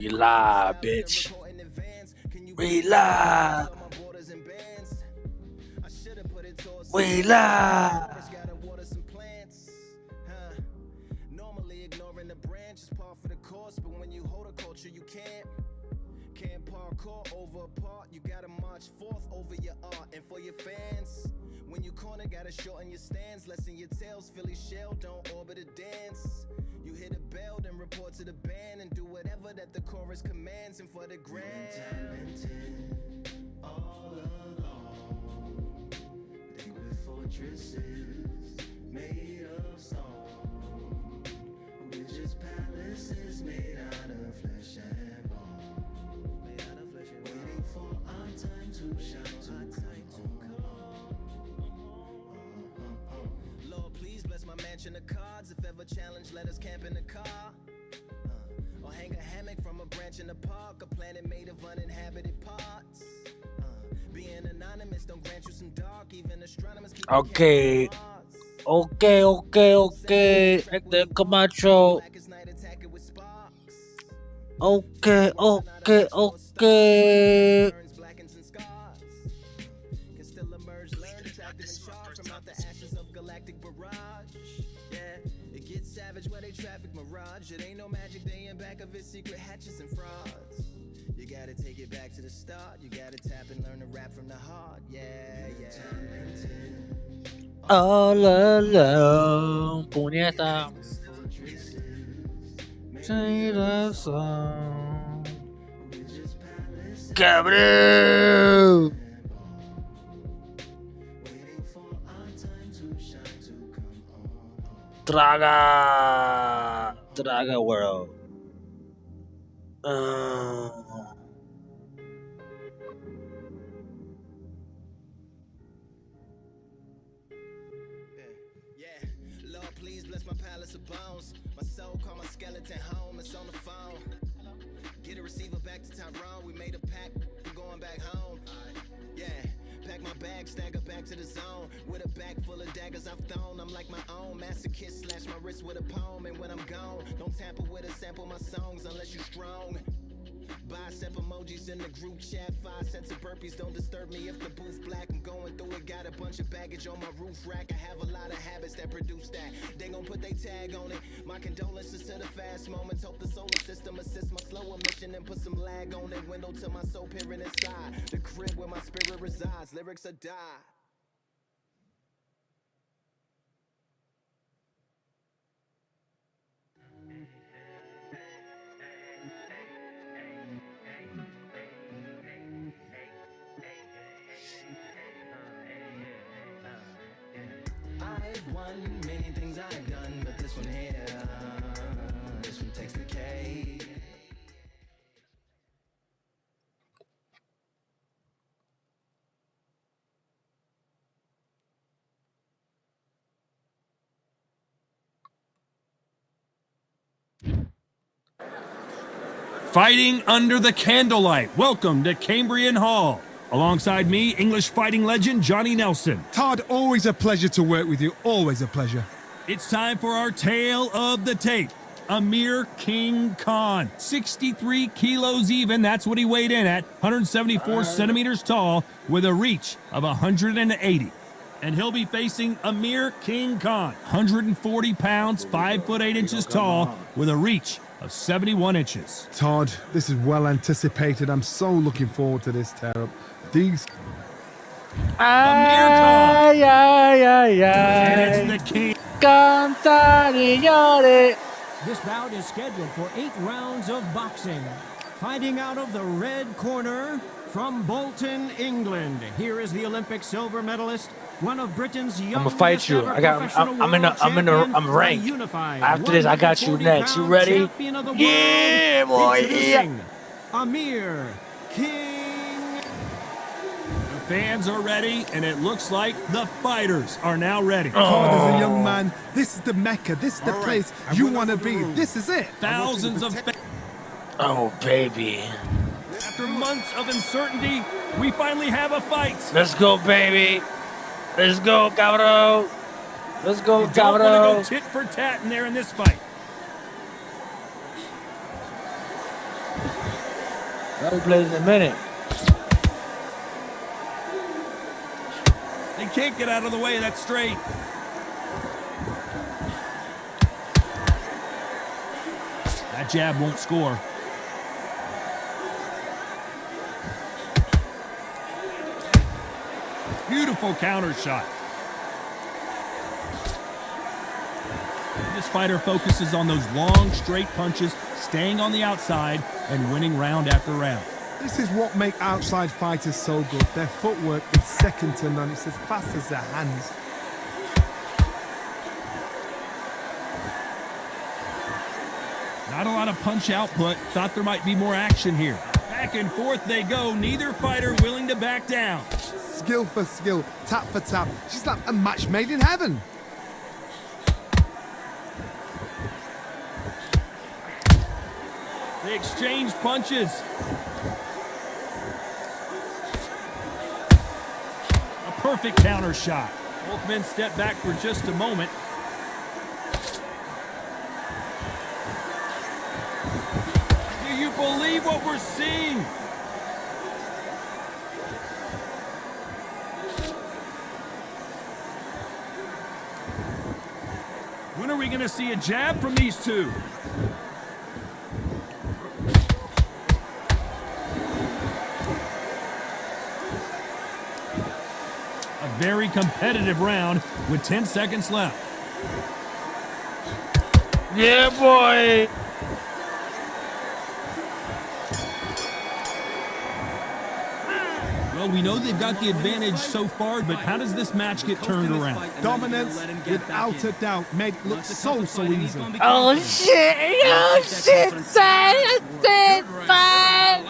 We live, bitch. We live. We live. Normally ignoring the branch is par for the course, but when you hold a culture, you can't parkour over a part. You gotta march forth over your art, and for your fans, when you corner, gotta shorten your stance. Lessen your tails, Philly shell, don't orbit a dance. You hit a bell, then report to the band, and do whatever that the chorus commands. And for the grand, talented all along. They with fortresses made of stone. We're just palaces made out of flesh and bone. Waiting for our time to shine. Lord, please bless my mansion of cards. If ever challenged, let us camp in the car. Or hang a hammock from a branch in the park. A planet made of uninhabited parts. Being anonymous don't grant you some dark. Even astronomers keep Okay. Hector Camacho. Okay. Can still emerge, learn, attractive and sharp from out the ashes of galactic barrage. Yeah, it gets savage where they traffic mirage. It ain't no magic day in back of it, secret hatches and frauds. You gotta take it back to the start. You gotta tap and learn to rap from the heart. Yeah. All alone, puñeta. Say the song. Cabrón. Traga world. Lord, please bless my palace of bones. My soul call my skeleton home. It's on the phone. Get a receiver back to Tyrone. We made a pact. We're going back home. Yeah. Pack my bag, stagger back to the zone. With a bag full of daggers I've thrown. I'm like my own masochist. Slash my wrist with a poem. And when I'm gone, don't tamper with a sample my songs unless you're strong. Bicep emojis in the group chat. 5 sets of burpees don't disturb me if the booth black. I'm going through it, got a bunch of baggage on my roof rack. I have a lot of habits that produce that. They gon' put they tag on it. My condolences to the fast moments. Hope the solar system assists my slow emission and put some lag on it. Window to my soul peering inside. The crib where my spirit resides. Lyrics are die. I've won many things I've done, but this one here, this one takes the cake. Fighting under the candlelight. Welcome to Cambrian Hall. Alongside me, English fighting legend Johnny Nelson. Todd, always a pleasure to work with you. Always a pleasure. It's time for our tale of the tape. Amir King Khan, 63 kilos even, that's what he weighed in at, 174 centimeters tall, with a reach of 180. And he'll be facing Amir King Khan, 140 pounds, 5 foot 8 inches tall, with a reach of 71 inches. Todd, this is well anticipated. I'm so looking forward to this tear-up. These... Amir Khan. Ay. And it's the king. Cantar y llore. This bout is scheduled for 8 rounds of boxing. Fighting out of the red corner from Bolton, England. Here is the Olympic silver medalist, one of Britain's youngest. I'm gonna fight you. I'm ranked. After this, I got you next. You ready? Yeah, boy. Yeah. Amir King. The fans are ready, and it looks like the fighters are now ready. Todd, as a young man, this is the Mecca. This is the place you want to be. This is it. Thousands of Oh, baby. After months of uncertainty, we finally have a fight. Let's go, baby. Let's go, cabrón. Let's go, You don't want to cabrón. go tit for tat in there in this fight. I'll play in a minute. They can't get out of the way of that straight. That jab won't score. Beautiful counter shot. This fighter focuses on those long, straight punches, staying on the outside and winning round after round. This is what makes outside fighters so good. Their footwork is second to none. It's as fast as their hands. Not a lot of punch output. Thought there might be more action here. Back and forth they go. Neither fighter willing to back down. Skill for skill, tap for tap. She's like a match made in heaven. They exchange punches. A perfect counter shot. Both men step back for just a moment. Do you believe what we're seeing? When are we going to see a jab from these two? A very competitive round with 10 seconds left. Yeah, boy. Well, we know they've got the advantage so far, but how does this match get turned around? Dominance, without a doubt, made it look so easy. Oh shit! Oh shit, son! Shit, son!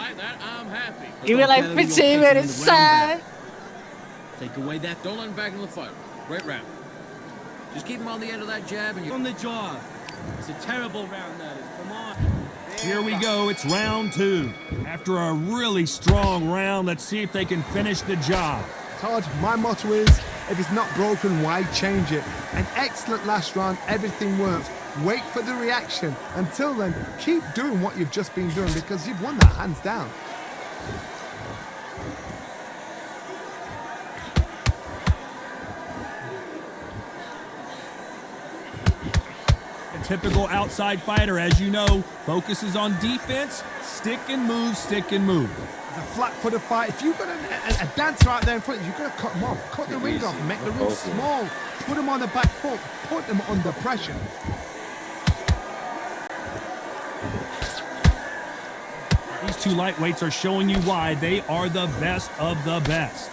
Give me like 15 minutes, son! Take away that. Don't let him back in the fight. Great round. Just keep him on the end of that jab and you're on the jaw. It's a terrible round, that is. Come on. Here we go. It's round two. After a really strong round, let's see if they can finish the job. Todd, my motto is, if it's not broken, why change it? An excellent last round, everything works. Wait for the reaction. Until then, keep doing what you've just been doing because you've won that hands down. A typical outside fighter, as you know, focuses on defense, stick and move, stick and move. It's a flat-footed fight. If you've got a dancer out there in front, you've got to cut them off. Cut the ring off, make the ring small. Put them on the back foot. Put them under pressure. These two lightweights are showing you why they are the best of the best.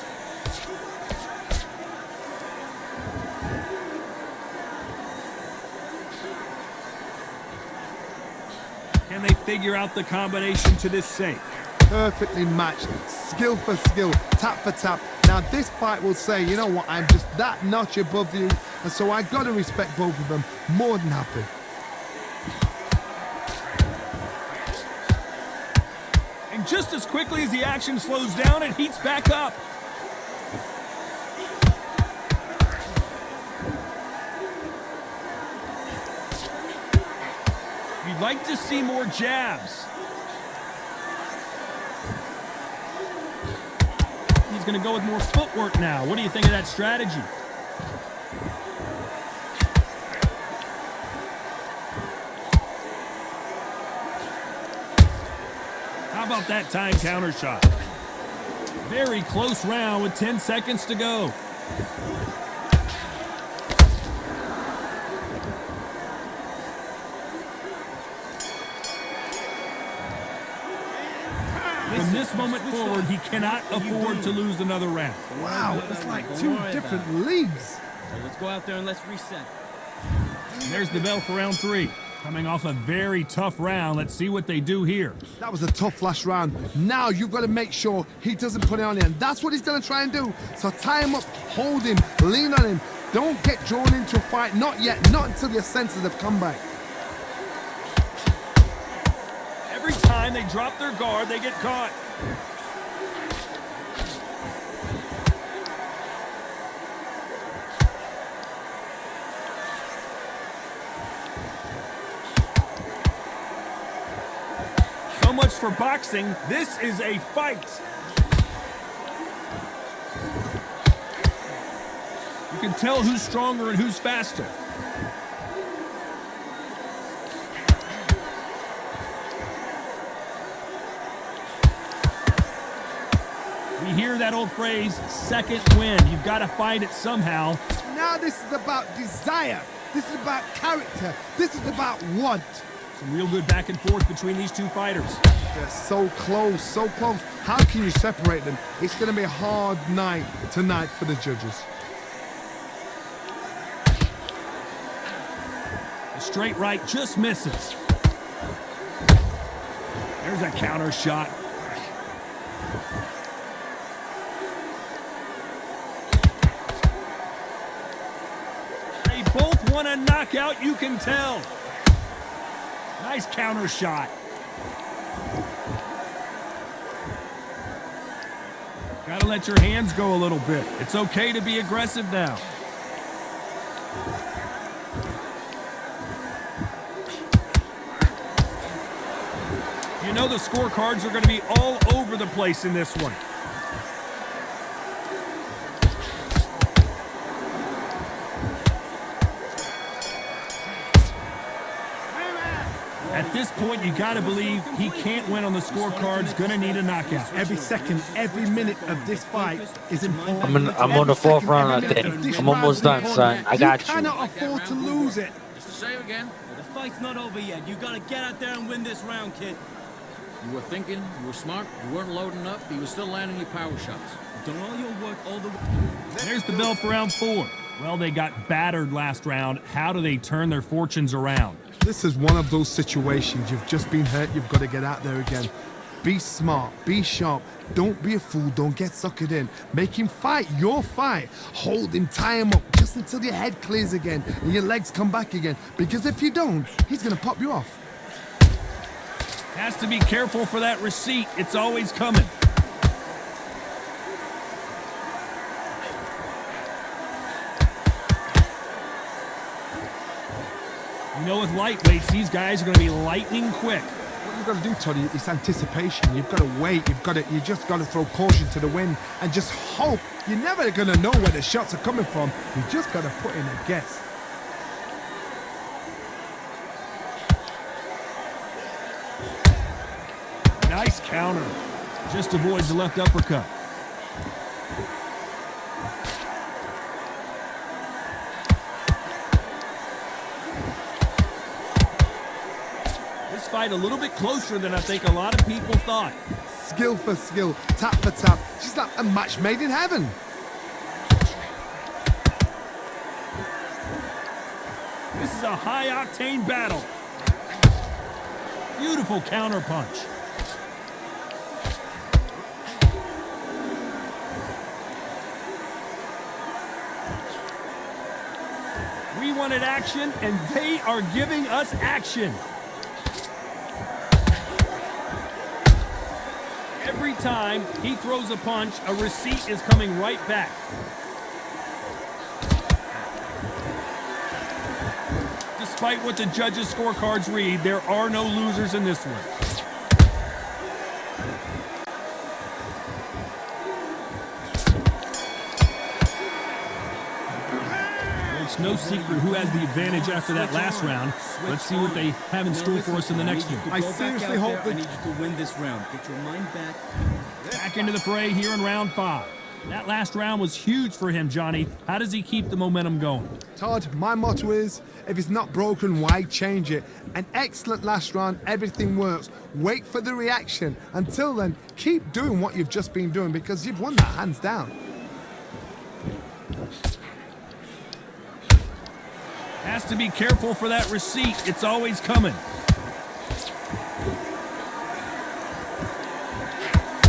Can they figure out the combination to this safe? Perfectly matched, skill for skill, tap for tap. Now this fight will say, you know what, I'm just that notch above you, and so I got to respect both of them. More than happy. And just as quickly as the action slows down, it heats back up. You'd like to see more jabs. He's going to go with more footwork now. What do you think of that strategy? How about that time counter shot? Very close round with 10 seconds to go. From this moment forward, he cannot afford to lose another round. Wow, it's like two different leagues. So let's go out there and let's reset. There's the bell for round three. Coming off a very tough round, let's see what they do here. That was a tough last round. Now you've got to make sure he doesn't put it on you, and that's what he's going to try and do. So tie him up, hold him, lean on him. Don't get drawn into a fight. Not yet. Not until your senses have come back. Every time they drop their guard, they get caught. So much for boxing. This is a fight. You can tell who's stronger and who's faster. We hear that old phrase, second wind. You've got to find it somehow. Now this is about desire. This is about character. This is about want. Some real good back and forth between these two fighters. They're so close, so close. How can you separate them? It's going to be a hard night tonight for the judges. The straight right just misses. There's a counter shot. They both want a knockout, you can tell. Nice counter shot. Gotta let your hands go a little bit. It's okay to be aggressive now. You know the scorecards are going to be all over the place in this one. At this point, you got to believe he can't win on the scorecards. Going to need a knockout. Every second, every minute of this fight is important. I'm on the fourth round, I think. I'm almost done, son. I got you. You cannot afford to lose it. Just the same again. The fight's not over yet. You gotta get out there and win this round, kid. You were thinking, you were smart, you weren't loading up, but you were still landing your power shots. You've done all your work all the way. There's the bell for round 4. Well, they got battered last round. How do they turn their fortunes around? This is one of those situations. You've just been hurt. You've got to get out there again. Be smart. Be sharp. Don't be a fool. Don't get suckered in. Make him fight your fight. Hold him. Tie him up just until your head clears again and your legs come back again. Because if you don't, he's going to pop you off. Has to be careful for that receipt. It's always coming. You know, with lightweights, these guys are going to be lightning quick. What you've got to do, Toddy, is anticipation. You've got to wait. You just got to throw caution to the wind and just hope. You're never going to know where the shots are coming from. You just got to put in a guess. Nice counter. Just avoids the left uppercut. This fight a little bit closer than I think a lot of people thought. Skill for skill, tap for tap. Just like a match made in heaven. This is a high-octane battle. Beautiful counter punch. We wanted action, and they are giving us action. Every time he throws a punch, a receipt is coming right back. Despite what the judges' scorecards read, there are no losers in this one. It's no secret who has the advantage after that last round. Let's see what they have in store for us in the next one. I seriously hope I that need you to win this round. Get your mind back. Back into the fray here in round 5. That last round was huge for him, Johnny. How does he keep the momentum going? Todd, my motto is, if it's not broken, why change it? An excellent last round, everything works. Wait for the reaction. Until then, keep doing what you've just been doing because you've won that hands down. Has to be careful for that receipt. It's always coming.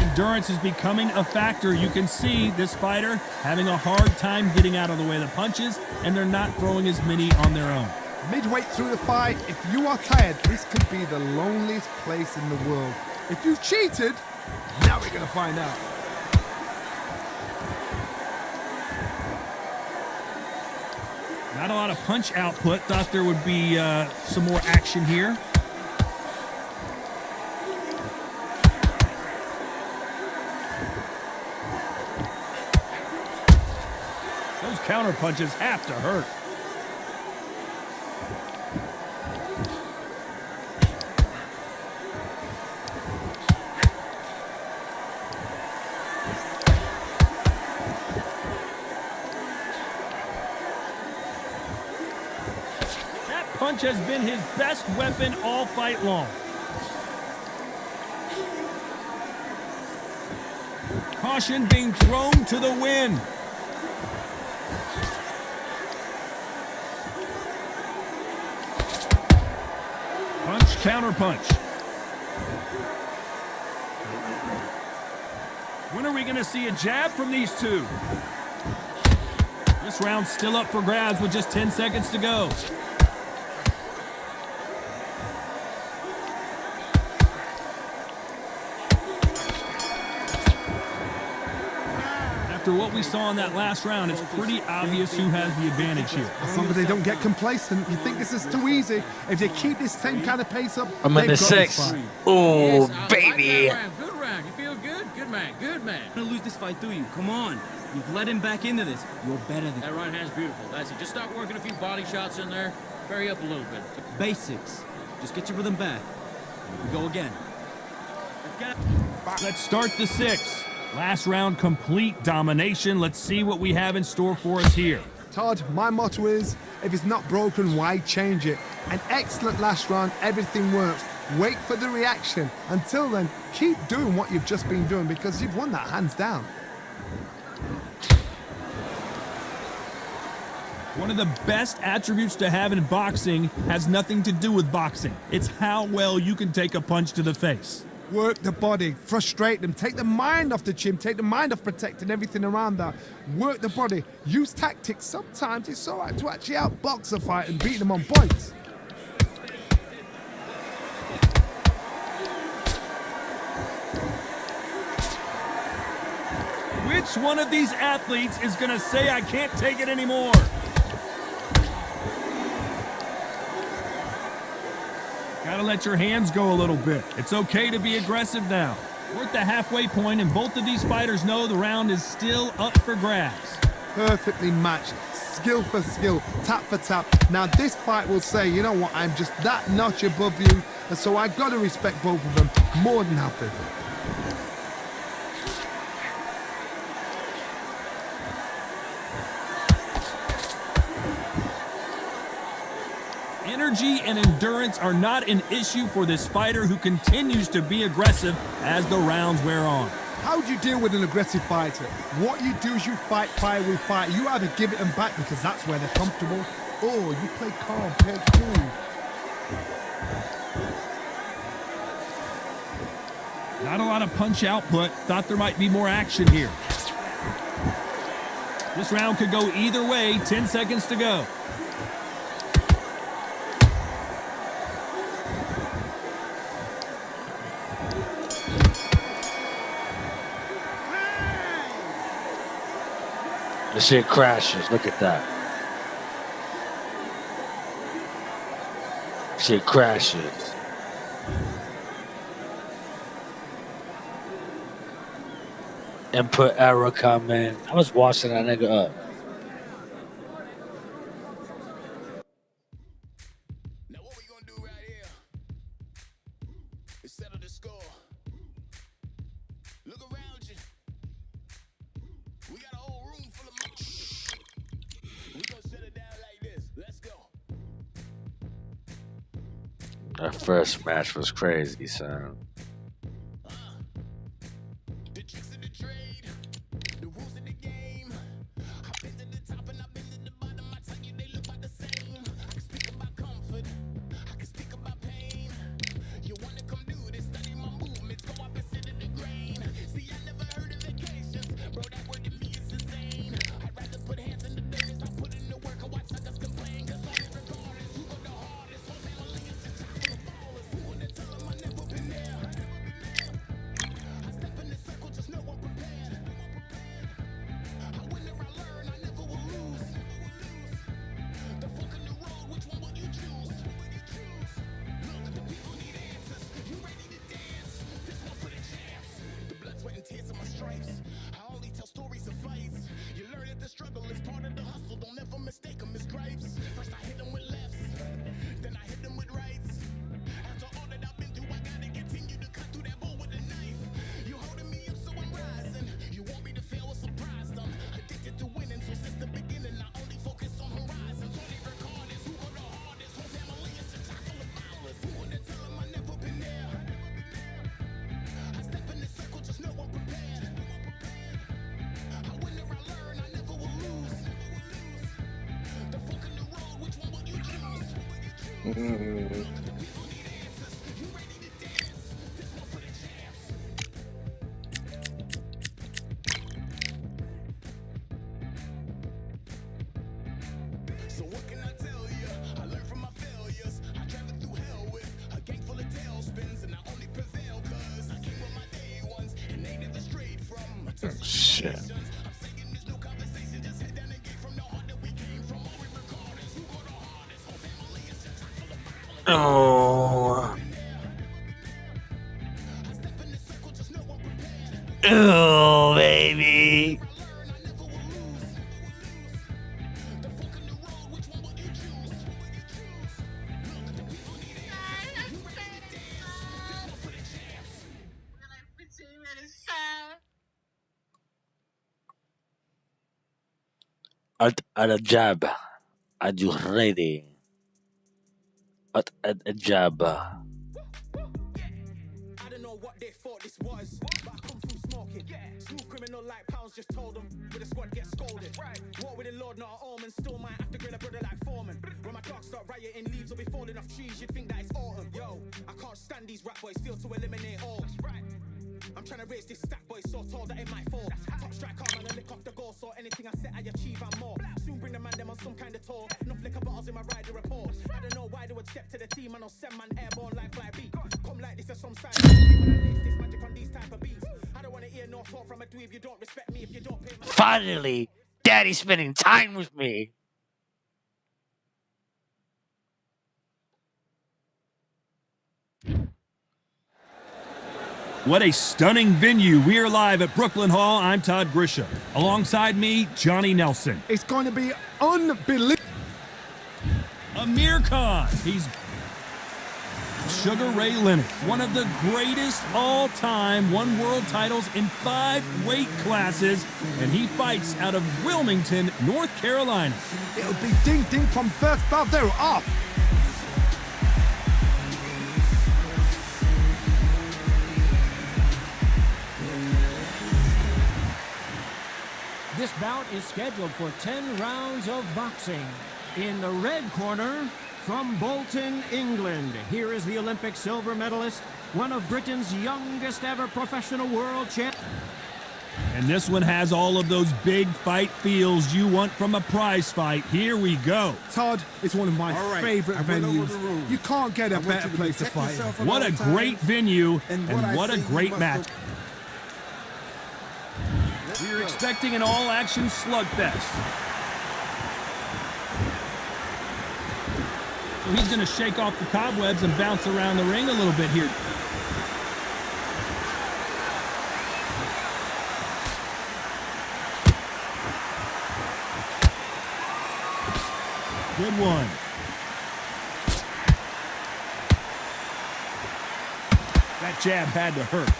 Endurance is becoming a factor. You can see this fighter having a hard time getting out of the way of the punches, and they're not throwing as many on their own. Midway through the fight, if you are tired, this could be the loneliest place in the world. If you've cheated, now we're going to find out. Not a lot of punch output. Thought there would be some more action here. counter punches have to hurt. That punch has been his best weapon all fight long. Caution being thrown to the wind. Punch, counter punch. When are we going to see a jab from these two? This round's still up for grabs with just 10 seconds to go. After what we saw in that last round, it's pretty obvious who has the advantage here. As long as they don't get complacent, you think this is too easy. If they keep this same kind of pace up, I'm in the they've got this 6th. fight. Oh, Yes, I like baby. that round. Good round. You feel good? Good man. Good man. I'm gonna lose this fight through you. Come on. You've led him back into this. You're better than That right hand's beautiful. That's it. Just start working a few body shots in there. Vary up a little bit. basics. Just get your rhythm back. Here we go again. Let's start the 6th. Last round, complete domination. Let's see what we have in store for us here. Todd, my motto is, if it's not broken, why change it? An excellent last round, everything works. Wait for the reaction. Until then, keep doing what you've just been doing because you've won that hands down. One of the best attributes to have in boxing has nothing to do with boxing. It's how well you can take a punch to the face. Work the body, frustrate them, take the mind off the chin, take the mind off protecting everything around that. Work the body, use tactics. Sometimes it's all right to actually outbox a fight and beat them on points. Which one of these athletes is going to say, I can't take it anymore? Gotta let your hands go a little bit. It's okay to be aggressive now. We're at the halfway point, and both of these fighters know the round is still up for grabs. Perfectly matched, skill for skill, tap for tap. Now this fight will say, you know what, I'm just that notch above you, and so I gotta respect both of them more than happy. Energy and endurance are not an issue for this fighter who continues to be aggressive as the rounds wear on. How do you deal with an aggressive fighter? What you do is you fight fire with fire. You either give it them back because that's where they're comfortable, or you play calm, play cool. Not a lot of punch output. Thought there might be more action here. This round could go either way. 10 seconds to go. The shit crashes. Look at that. Shit crashes. Input error coming. I was watching that nigga up. Now what we gonna do right here is settle the score. Look around you. We got a whole room full of we gonna shut it down like this. Let's go. That first match was crazy, son. The tricks of the trade, the rules of the game. I've been to the top and I've been to the bottom. I tell you they look about the same. I can speak about comfort, I can speak about pain. You wanna come do this, study my movements, go up and sit in the grain. See, I never heard of vacations, bro, that word to me is insane. I'd rather put hands in the dirt and stop putting the work and watch suckers complain. Cause all regardless, who go the hardest, whole family is just chock full of ballers. Who wanna tell them I never been there? So what can I tell you? I learned from my failures. I traveled through hell with a gang full of tailspins, and I only prevail cause I came with my day ones, and they never strayed from my Shit. I'm saying there's no conversation, just head down and get from the heart that we came from. All we regardless, who go the hardest? Whole family is the top of the Oh. Oh, baby. At a job. Are you ready? At a job. I don't know what they thought this was, but I come through smoking. Smooth criminal like pounds, just told them with a squad get scolded. Walk with the Lord, not an omen. Still might have to grill a brother like Foreman. When my dogs start rioting, leaves will be falling off trees. You'd think that it's autumn. Yo, I can't stand these rap boys, feel to eliminate all. I'm trying to raise this stack boy so tall that it might fall. Top striker, man, I lick off the goal, so anything I set, I achieve and more. Soon bring the man them on some kind of tour. Enough liquor bottles in my rider report. I don't know why they would step to the team, and I'll send man airborne like fly beat. Come like this at some side. When I lace this magic on these type of beats, I don't want to hear no talk from a dweeb. You don't respect me if you don't pay my. Finally, Daddy's spending time with me. What a stunning venue. We are live at Brooklyn Hall. I'm Todd Grisham. Alongside me, Johnny Nelson. It's going to be unbelievable. Amir Khan. He's Sugar Ray Leonard, one of the greatest all-time, won world titles in 5 weight classes, and he fights out of Wilmington, North Carolina. It'll be ding-ding from first bell. They're off. This bout is scheduled for 10 rounds of boxing. In the red corner, from Bolton, England, here is the Olympic silver medalist, one of Britain's youngest ever professional world champions. And this one has all of those big fight feels you want from a prize fight. Here we go. Todd, it's one of my favorite venues. You can't get a better place to fight. What a great venue, and what a great match. We're expecting an all-action slugfest. So he's going to shake off the cobwebs and bounce around the ring a little bit here. Good one. That jab had to hurt.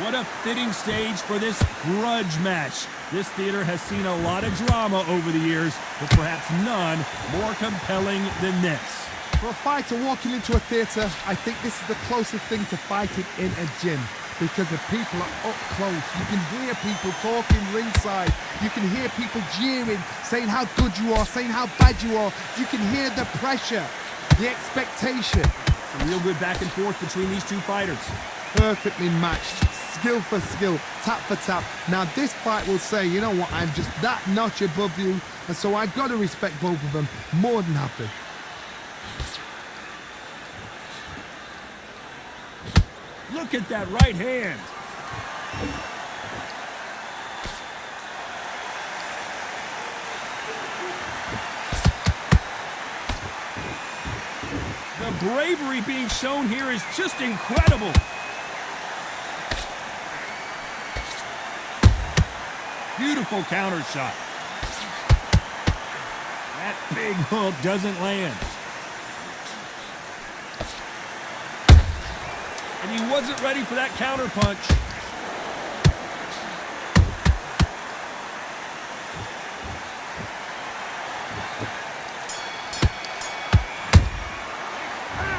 What a fitting stage for this grudge match. This theater has seen a lot of drama over the years, but perhaps none more compelling than this. For a fighter walking into a theatre, I think this is the closest thing to fighting in a gym because the people are up close. You can hear people talking ringside. You can hear people jeering, saying how good you are, saying how bad you are. You can hear the pressure, the expectation. A real good back and forth between these two fighters. Perfectly matched, skill for skill, tap for tap. Now this fight will say, you know what, I'm just that notch above you, and so I've got to respect both of them more than happy. Look at that right hand. The bravery being shown here is just incredible. Beautiful counter shot. That big hook doesn't land. And he wasn't ready for that counter punch.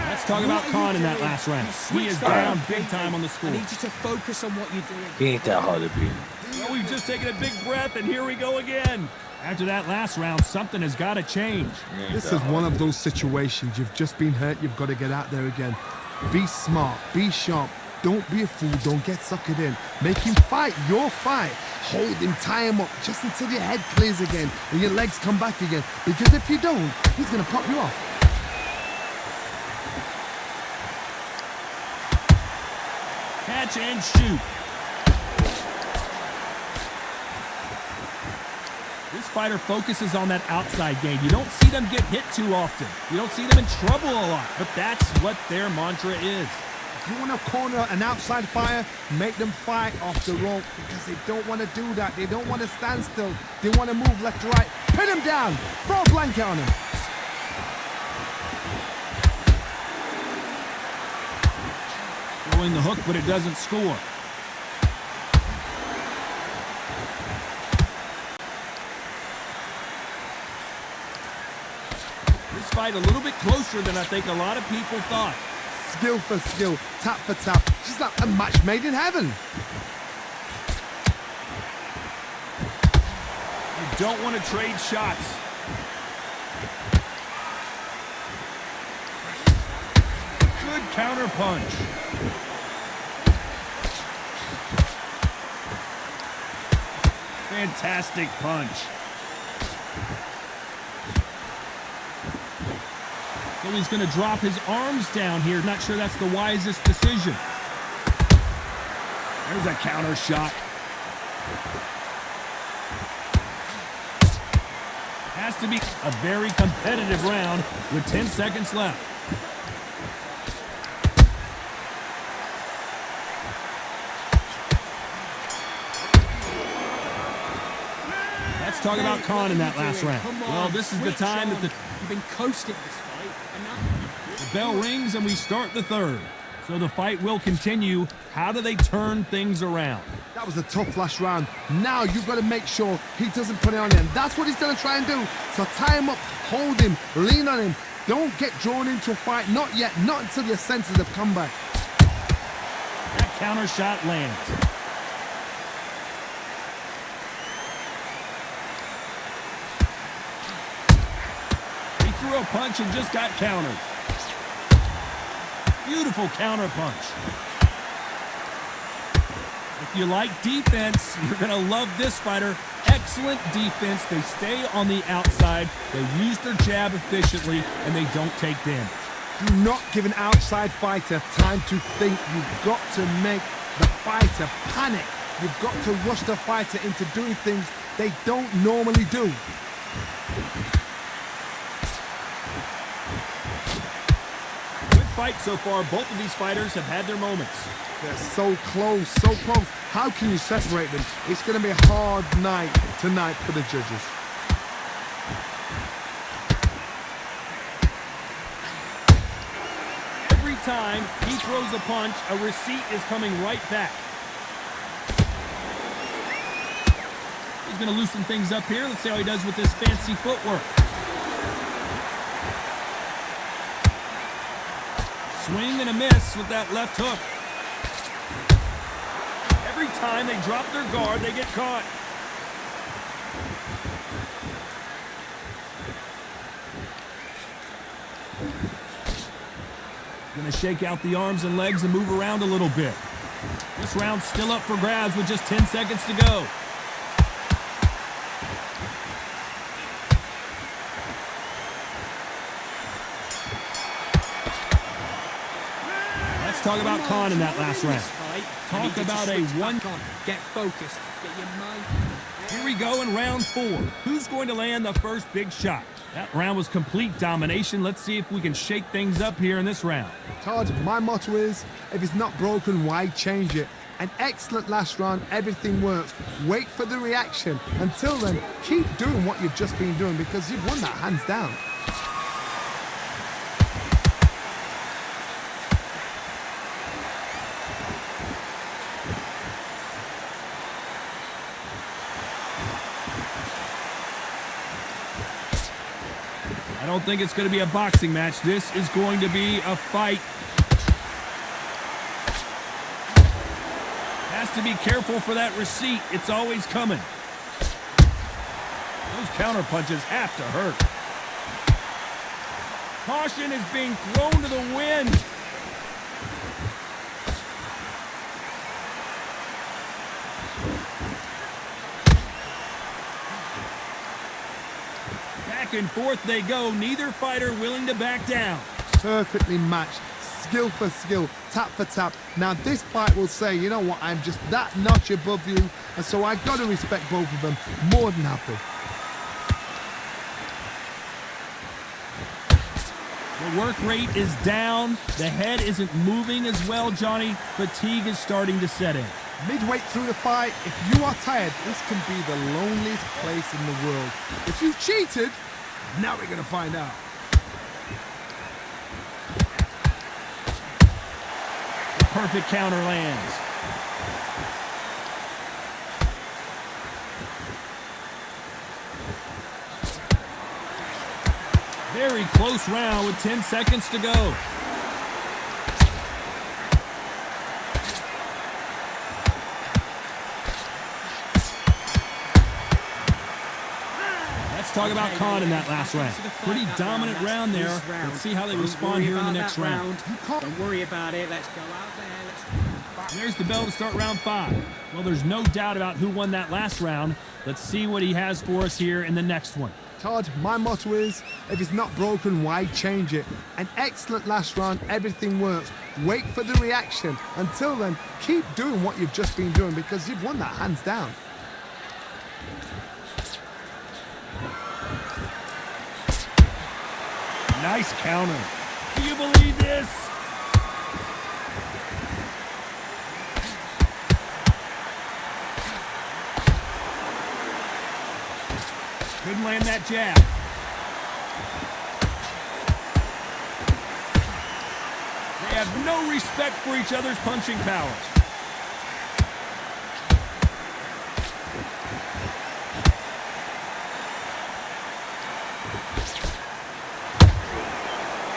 That's talk about Khan in that last round. He is down big time on the I score. need you to focus on what you're doing. He ain't that hard to beat. Well, we've just taken a big breath, and here we go again. After that last round, something has got to change. This is one of those situations. You've just been hurt. You've got to get out there again. Be smart. Be sharp. Don't be a fool. Don't get suckered in. Make him fight your fight. Hold him, tie him up just until your head clears again and your legs come back again. Because if you don't, he's going to pop you off. Catch and shoot. This fighter focuses on that outside game. You don't see them get hit too often. You don't see them in trouble a lot, but that's what their mantra is. If you want to corner an outside fighter, make them fight off the rope because they don't want to do that. They don't want to stand still. They want to move left to right. Pin him down. Throw a blanket on him. Throwing the hook, but it doesn't score. This fight a little bit closer than I think a lot of people thought. Skill for skill, tap for tap. Just like a match made in heaven. You don't want to trade shots. Good counter punch. Fantastic punch. So he's going to drop his arms down here. Not sure that's the wisest decision. There's a counter shot. Has to be a very competitive round with 10 seconds left. Let's talk about Khan in that last round. Well, this is the time that You've been coasting this fight, and now the bell rings and we start the third. So the fight will continue. How do they turn things around? That was a tough last round. Now you've got to make sure he doesn't put it on him. That's what he's going to try and do. So tie him up, hold him, lean on him. Don't get drawn into a fight. Not yet. Not until your senses have come back. That counter shot lands. He threw a punch and just got countered. Beautiful counter punch. If you like defense, you're going to love this fighter. Excellent defense. They stay on the outside. They use their jab efficiently, and they don't take damage. Do not give an outside fighter time to think. You've got to make the fighter panic. You've got to rush the fighter into doing things they don't normally do. Good fight so far. Both of these fighters have had their moments. They're so close, so close. How can you separate them? It's going to be a hard night tonight for the judges. Every time he throws a punch, a receipt is coming right back. He's going to loosen things up here. Let's see how he does with this fancy footwork. Swing and a miss with that left hook. Every time they drop their guard, they get caught. Gonna shake out the arms and legs and move around a little bit. This round's still up for grabs with just 10 seconds to go. Let's talk about Khan in that last round. Talk about a one. Get focused. Get your mind. Here we go in round 4. Who's going to land the first big shot? That round was complete domination. Let's see if we can shake things up here in this round. Todd, my motto is, if it's not broken, why change it? An excellent last round, everything works. Wait for the reaction. Until then, keep doing what you've just been doing because you've won that hands down. I don't think it's going to be a boxing match. This is going to be a fight. Has to be careful for that receipt. It's always coming. Those counter punches have to hurt. Caution is being thrown to the wind. Back and forth they go. Neither fighter willing to back down. Perfectly matched. Skill for skill, tap for tap. Now this fight will say, you know what, I'm just that notch above you, and so I've got to respect both of them. More than happy. The work rate is down. The head isn't moving as well, Johnny. Fatigue is starting to set in. Midway through the fight, if you are tired, this can be the loneliest place in the world. If you've cheated, now we're going to find out. Perfect counter lands. Very close round with 10 seconds to go. Let's talk about Khan in that last round. Pretty dominant round there. Let's see how they respond here in the next round. Don't worry about it. Let's go out there. There's the bell to start round 5. Well, there's no doubt about who won that last round. Let's see what he has for us here in the next one. Todd, my motto is, if it's not broken, why change it? An excellent last round, everything works. Wait for the reaction. Until then, keep doing what you've just been doing because you've won that hands down. Nice counter. Do you believe this? Couldn't land that jab. They have no respect for each other's punching powers.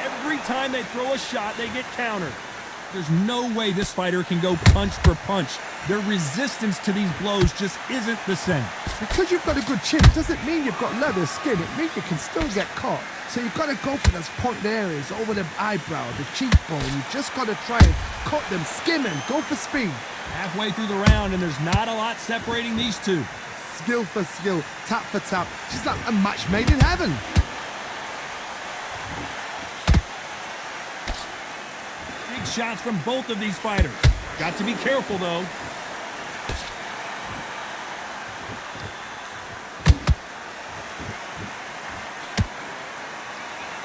Every time they throw a shot, they get countered. There's no way this fighter can go punch for punch. Their resistance to these blows just isn't the same. Because you've got a good chin doesn't mean you've got leather skin. It means you can still get caught. So you've got to go for those point areas, over the eyebrow, the cheekbone. You've just got to try and cut them, skim them, go for speed. Halfway through the round, and there's not a lot separating these two. Skill for skill, tap for tap. She's like a match made in heaven. Big shots from both of these fighters. Got to be careful, though.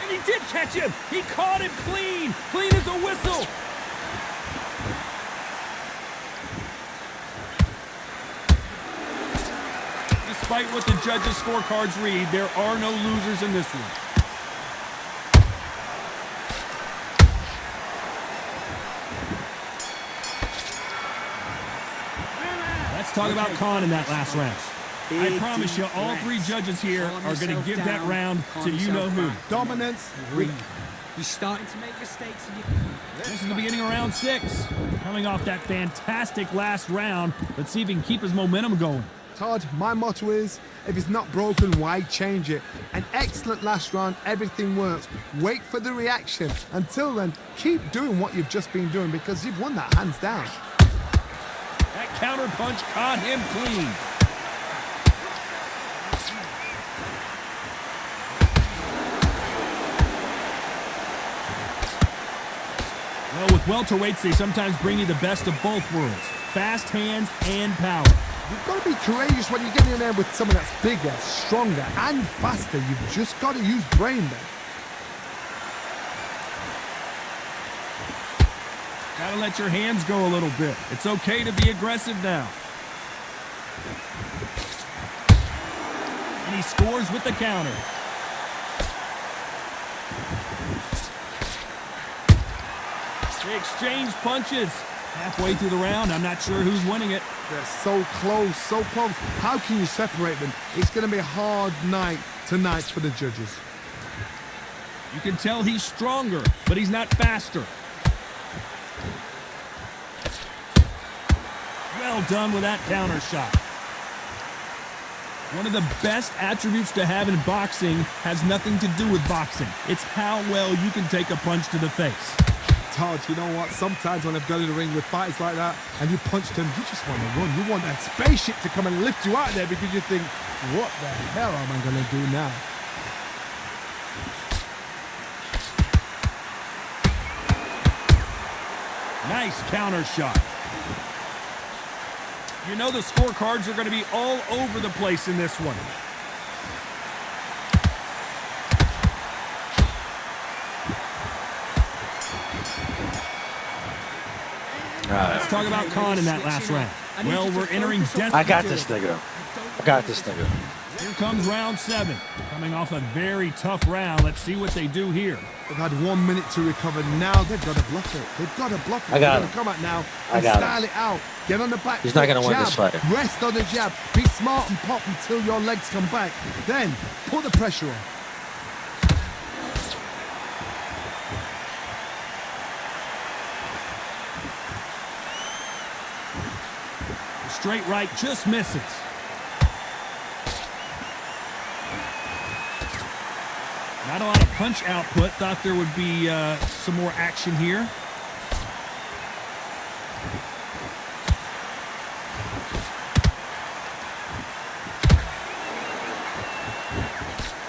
And he did catch him. He caught him clean. Clean as a whistle. Despite what the judges' scorecards read, there are no losers in this one. Let's talk about Khan in that last round. I promise you, all three judges here are going to give that round to you-know-who. Dominance. You're starting to make mistakes. This is the beginning of round 6. Coming off that fantastic last round, let's see if he can keep his momentum going. Todd, my motto is, if it's not broken, why change it? An excellent last round, everything works. Wait for the reaction. Until then, keep doing what you've just been doing because you've won that hands down. That counter punch caught him clean. Well, with welterweights, they sometimes bring you the best of both worlds. Fast hands and power. You've got to be courageous when you get in there with someone that's bigger, stronger, and faster. You've just got to use brain then. Gotta let your hands go a little bit. It's okay to be aggressive now. And he scores with the counter. They exchange punches. Halfway through the round, I'm not sure who's winning it. They're so close, so close. How can you separate them? It's going to be a hard night tonight for the judges. You can tell he's stronger, but he's not faster. Well done with that counter shot. One of the best attributes to have in boxing has nothing to do with boxing. It's how well you can take a punch to the face. Todd, you know what? Sometimes when I've gone in the ring with fighters like that and you punched him, you just want to run. You want that spaceship to come and lift you out there because you think, what the hell am I going to do now? Nice counter shot. You know the scorecards are going to be all over the place in this one. Let's talk about Khan in that last round. Well, we're entering death. I got this nigga. I got this nigga. Here comes round 7. Coming off a very tough round. Let's see what they do here. They've had 1 minute to recover. Now they've got to bluff it. They've got to bluff it. I got They've got to come out now and got style it out. Get on the back. He's not going to win jab. this fight. Rest on the jab. Be smart and pop until your legs come back. Then put the pressure on. Straight right just misses. Not a lot of punch output. Thought there would be some more action here.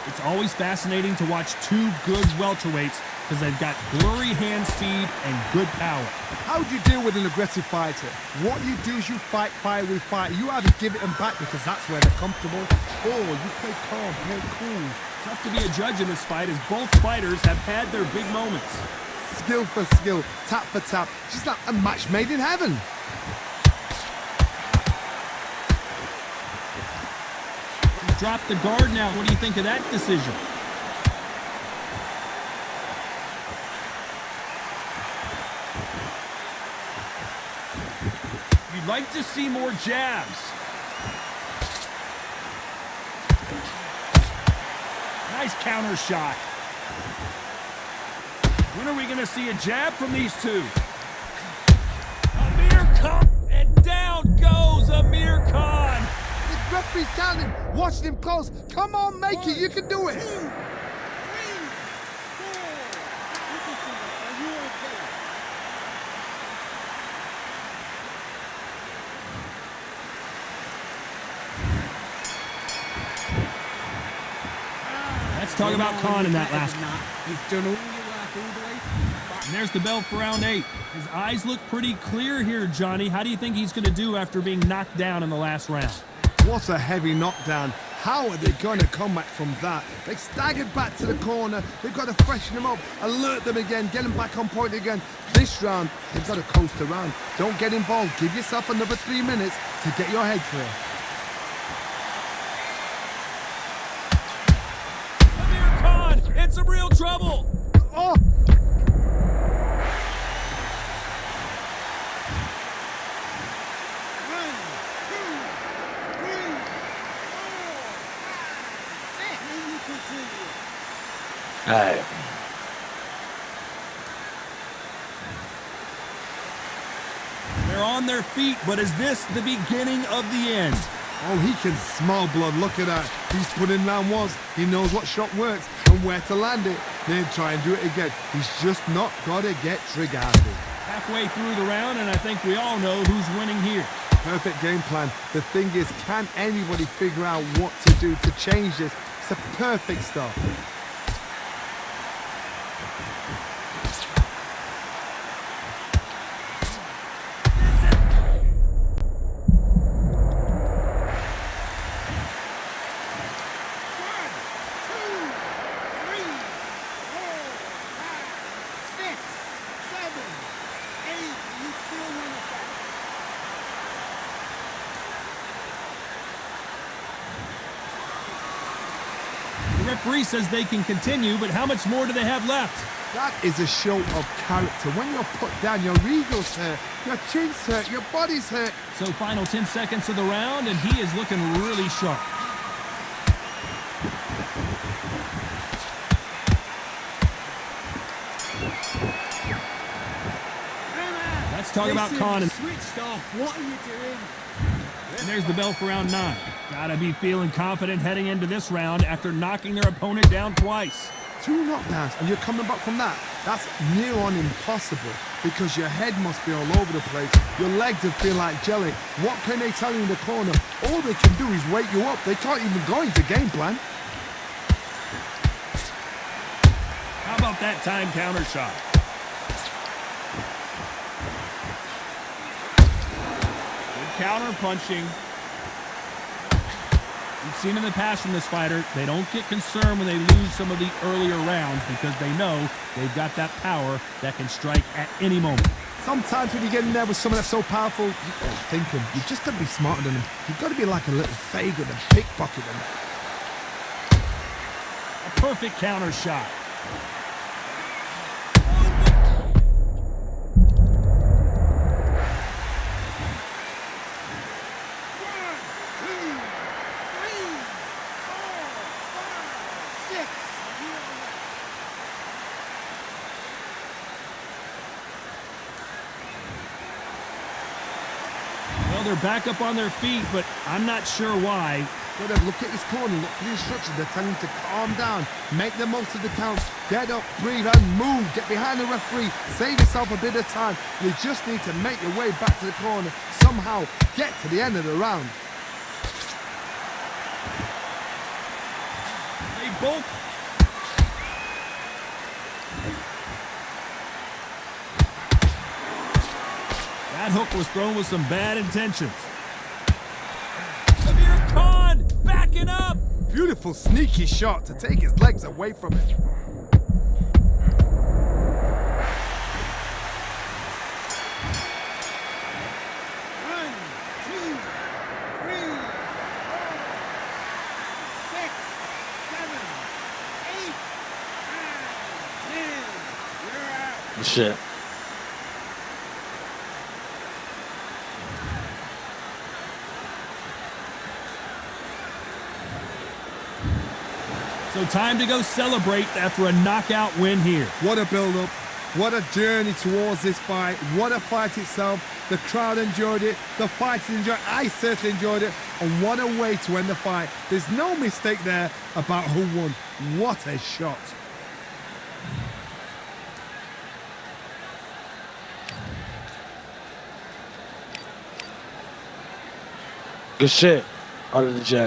It's always fascinating to watch two good welterweights because they've got blurry hand speed and good power. How do you deal with an aggressive fighter? What you do is you fight fire with fire. You either give it them back because that's where they're comfortable, or you play calm, play cool. Tough to be a judge in this fight as both fighters have had their big moments. Skill for skill, tap for tap. Just like a match made in heaven. He's dropped the guard now. What do you think of that decision? You'd like to see more jabs. Nice counter shot. When are we going to see a jab from these two? Amir Khan, and down goes Amir Khan. The referee's counting, watching him close. Come on, make it. You can do it. Let's talk about Khan in that last one. You've done all your work all the way. And there's the bell for round 8. His eyes look pretty clear here, Johnny. How do you think he's going to do after being knocked down in the last round? What a heavy knockdown. How are they going to come back from that? They staggered back to the corner. They've got to freshen them up, alert them again, get them back on point again. This round, they've got to coast around. Don't get involved. Give yourself another 3 minutes to get your head clear. Amir Khan in some real trouble. Oh! All right. They're on their feet, but is this the beginning of the end? Oh, he can smell blood. Look at that. He's put in round ones. He knows what shot works and where to land it. Then try and do it again. He's just not got to get trigger happy. Halfway through the round, and I think we all know who's winning here. Perfect game plan. The thing is, can anybody figure out what to do to change this? It's a perfect start. The referee says they can continue, but how much more do they have left? That is a show of character. When you're put down, your ego's hurt, your chin's hurt, your body's hurt. So final 10 seconds of the round, and he is looking really sharp. talk about Khan. And Switched off. What are you doing? there's the bell for round 9. Gotta be feeling confident heading into this round after knocking their opponent down twice. 2 knockdowns and you're coming back from that. That's near on impossible because your head must be all over the place. Your legs would feel like jelly. What can they tell you in the corner? All they can do is wake you up. They can't even go into game plan. How about that time counter shot? Good counter punching. We've seen in the past from this fighter, they don't get concerned when they lose some of the earlier rounds because they know they've got that power that can strike at any moment. Sometimes when you get in there with someone that's so powerful, you've got to think him. You've just got to be smarter than him. You've got to be like a little Fagin and pickpocket him. A perfect counter shot. Well, they're back up on their feet, but I'm not sure why. Gotta look at his corner, look for the instructions. They're telling him to calm down, make the most of the counts, get up, breathe, and move. Get behind the referee, save yourself a bit of time. You just need to make your way back to the corner, somehow get to the end of the round. They both. That hook was thrown with some bad intentions. Amir Khan backing up. Beautiful sneaky shot to take his legs away from it. Shit. So time to go celebrate after a knockout win here. What a build-up. What a journey towards this fight. What a fight itself. The crowd enjoyed it. The fighters enjoyed it. I certainly enjoyed it. And what a way to end the fight. There's no mistake there about who won. What a shot. Good shit. Under the jab.